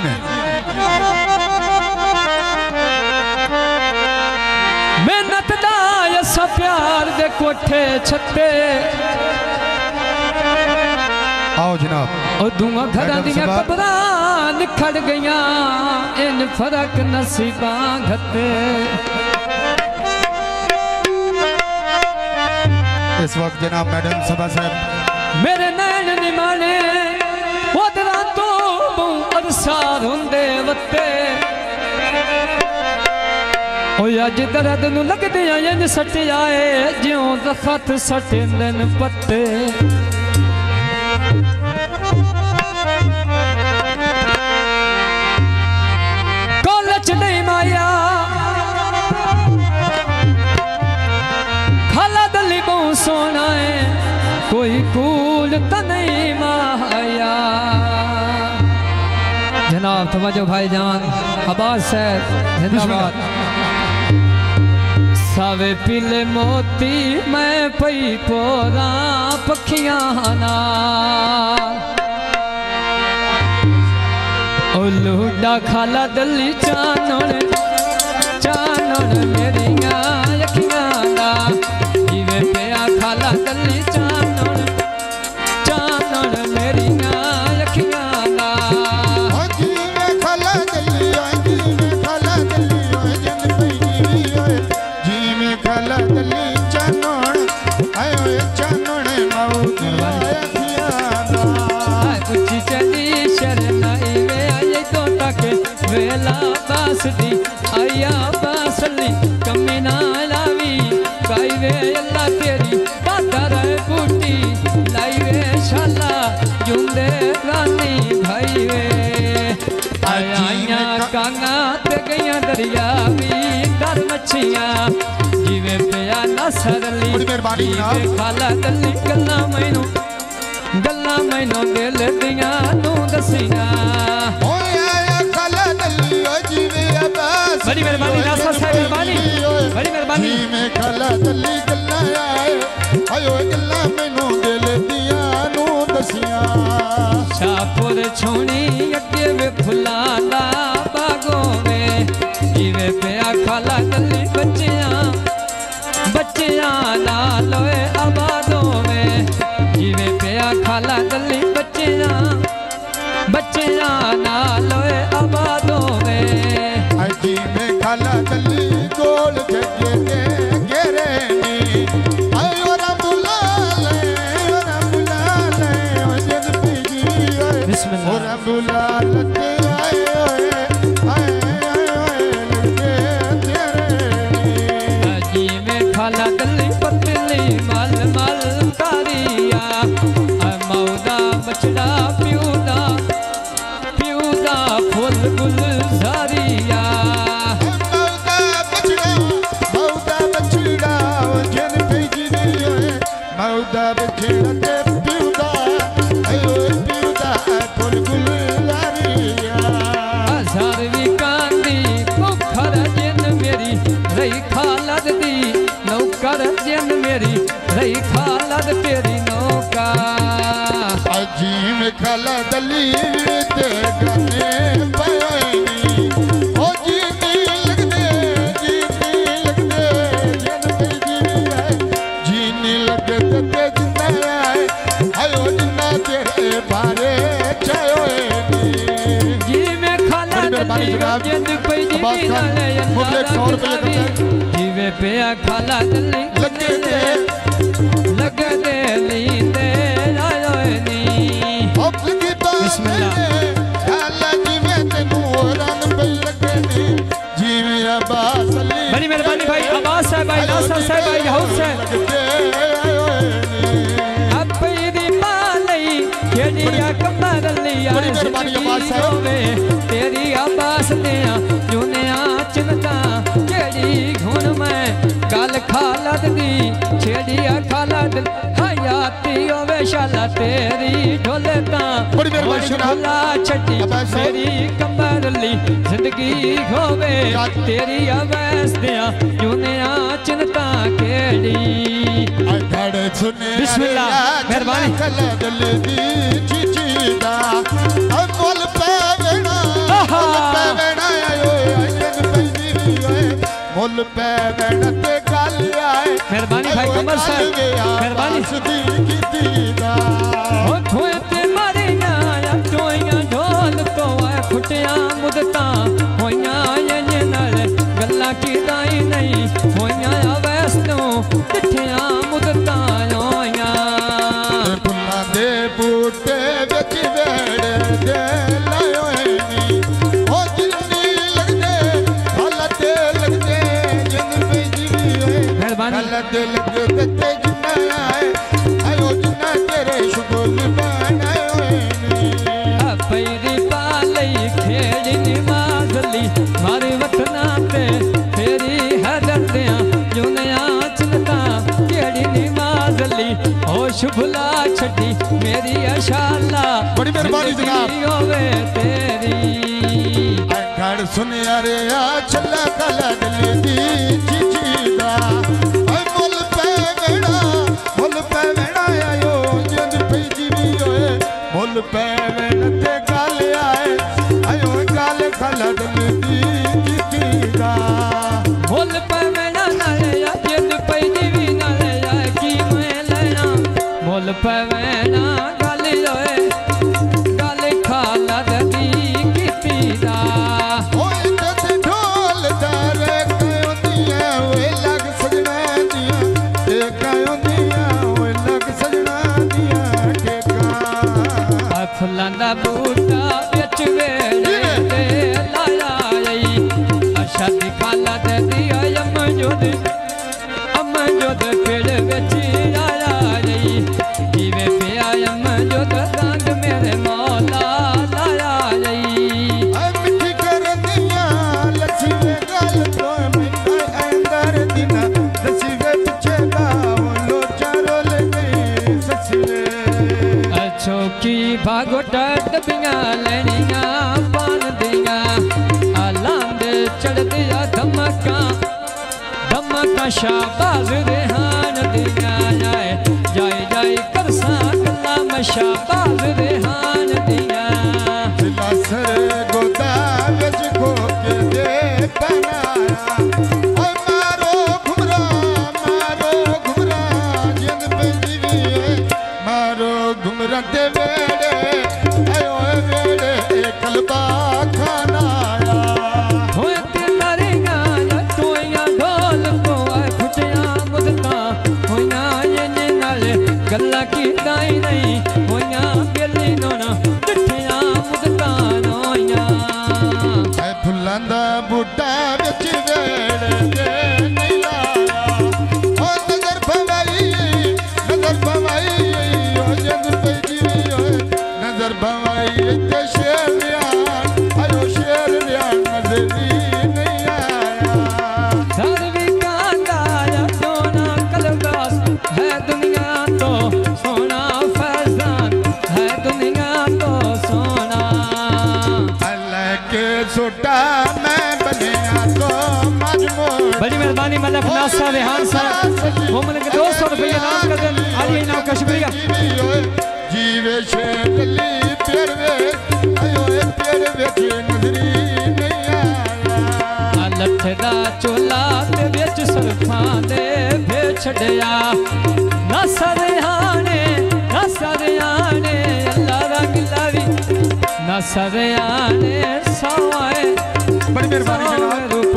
में मेहनत दा ऐसा प्यार दे कोठे छत्ते आओ जनाब और दूंगा घर दियां कब्रां निखड़ गईयां इन फर्क नसीबां घते इस वक्त जनाब मैडम सभा साहब मेरे नैन निमाने ओदरा तो अरसार होंदे वत्ते ओ अज दर्द नू लगदे इंज सट आए ज्यों दखत सटेंदे न पत्ते कॉलेज नहीं माया खाला दली बहु सोना है कोई कूल तो नहीं माया जनाब तवज्जो भाईजान अब्बास साहब जिंदाबाद सावे पीले मोती मैं पई पोरा पखियां नाल ओ लूडा खाला दली चानण चानण मेरियां अखियां दा जिवे पिया खाला दली चानण चानण मेरियां अखियां दा जिवे खाला दली जन पई जिवे खाला दली चानण आयो चानण मौतिया अखियां दा उची चली शरनाई वे आई तो तक वेला बासदी आया बासली कमी ना लावी काई वे अल्लाह तेरी बादर बूटी लाई वे शाला जुंदे रानी भाई वे आया कांगा ते गईया दरिया भी डर मच्छियां जिवे पिया नसरली जिवे खाला दली गल्ला मैनू दिल दियां नू दसियां बड़ी मेहरबानी नासर साहब मेहरबानी बड़ी मेहरबानी में खाला दली गल्ला आए आयो गल्ला मैनू दिल दियां नू दसियां शाहपुर छोनी अगे वे फुल्लां दा बागों में जिवे पिया खाला दली बच्चियां नाल होए आबादों में जिवे पिया खाला दली बच्चियां नाल होए आबादों में जी में खाला दली गोल जगे दे घेरे नी आयो रबुला ले ओ जन पीजी ओए बिस्मिल्लाह ओ रबुला लते आए लगे तेरे जी में खाला दली पतली मल मल तारिया मौदा बछड़ा प्यूदा फुल गुलजारिया मौदा बछड़ा जन पीजी मौदा बछड़ा ते प्यूदा आयो प्यूदा फुल गुलजारिया सारवी कांदी नौकर जन मेरी रही खालद दी नौकर जन मेरी रही खालद तेरी नौका अजी में खाला दली ते गाने पानी ओ जीनी लगदे जन जीनी लगदे ते जिंदा आए आयो जिंदा तेरे बारे चायोए जी में खाला दली जन पई जी नाले जीवे पिया खाला दली लगदे लींदे आयोए नी बिस्मिल्लाह बड़ी मेहरबानी भाई अब्बास साहब भाई नासर साहब भाई हाउस है अब दी मालई केड़िया कमर लिया बड़ी मेहरबानी अब्बास साहब तेरी अब्बास दिया जुनिया चिंता केड़ी घुन में गल खालद दी छेड़िया खालद हयाती ओवे शाला तेरी ढोले ता बड़ी मेहरबानी छटी मेरी कमर ली जिंदगी होवे तेरी अवैस दिया जुनिया चिंता केड़ी बिस्मिल्लाह मेहरबानी मुल पैवण ते गल आए मेहरबानी भाई कमर साहब मेहरबानी ओ थोए ते मारिया टोइया ढोल तो आए फुटिया मुदता होइया ये नाल गल्ला की दाई नहीं होइया वैस तो तिठिया मुदता होइया फुल्लां दे बूटे विच वेड़े दे लायो नी ओ जिन्नी लगदे फल ते लगदे जिन पे जीवी होए मेहरबानी फल ते लगदे ते जिन्ना आए आयो जिन्ना तेरे शुगल बनायो नी पैरी पालई खेड़ी निवाजली मारे वतना ते फेरी हरदिया जुनिया चलता केड़ी निवाजली होश भुला छड़ी मेरी अशाला बड़ी मेहरबानी जनाब होवे तेरी घर सुनिया रे आ छला कला दिल दी चीचीदा ओए मुल पैवणा आयो जिंद पे जीवी होए मुल पैवण ते गल आए आयो गल खला दिल दी चीचीदा मुल पैवणा नाले जिंद पे जीवी नाले की मैं लेना मुल पैवणा गल होए गल खाला दी कीतीदा ओए ते ढोल दारे कयो दिया ओए लग सजना दिया ते कयो दिया ओए लग सजना दिया ठेका फुल्लां दा बूटा बिच वेड़े ते लाया आई आशा दी खाला दे दिया अमजोद पेड़ बिच आया आई जीवे पिया अमजोद रंग मेरे मौला लाया आई मिठी कर दिया लच्छी वे गल तो मिठा अंदर दिना दसी वे पिछे दा लो चारो ले गई ससी वे अच्छो की भागोटा डबियां लेनिया पान दिया आलांद चढ़ दिया धमका शाबाज रेहान दिया जाए जाए जाए करसा कला में शाबाज रेहान दिया सर गोदा विच खो के दे बनाया ओ मारो घुमरा जिंद पे जीवी मारो घुमरा ते वेड़े आयो वेड़े कलबा खाना आया होए ते मारेगा टोइया ढोल को आए फुटिया मुदता होइया ये नाल गल्ला की दाई नहीं होइया बेली नोना तिठिया मुदता नोइया फुल्लां दा बूटा विच वेड़े दे नहीं लाया ओ नजर भवाई ओ जिंद पे जीवी होए नजर भवाई ते शेर रियान आयो शेर रियान नजरी नहीं आया सर्वी कांदा सोना कलबास है दुनिया तो सोना फैजान है दुनिया तो सोना अल्लाह के छोटा मैं बनिया तो मजबूर बड़ी मेहरबानी मलक नासा रेहान साहब वो मन के 200 रुपये नाम कर दें आलिया नाम का शुक्रिया जीवे शेरली प्यार वे आयो प्यार वे नजरी नहीं आया लठ दा चोला ते विच सरफां दे भे छड़या नासा रेहाने अल्लाह रंग लावी नासा रेहाने सवाए बड़ी मेहरबानी जनाब रूप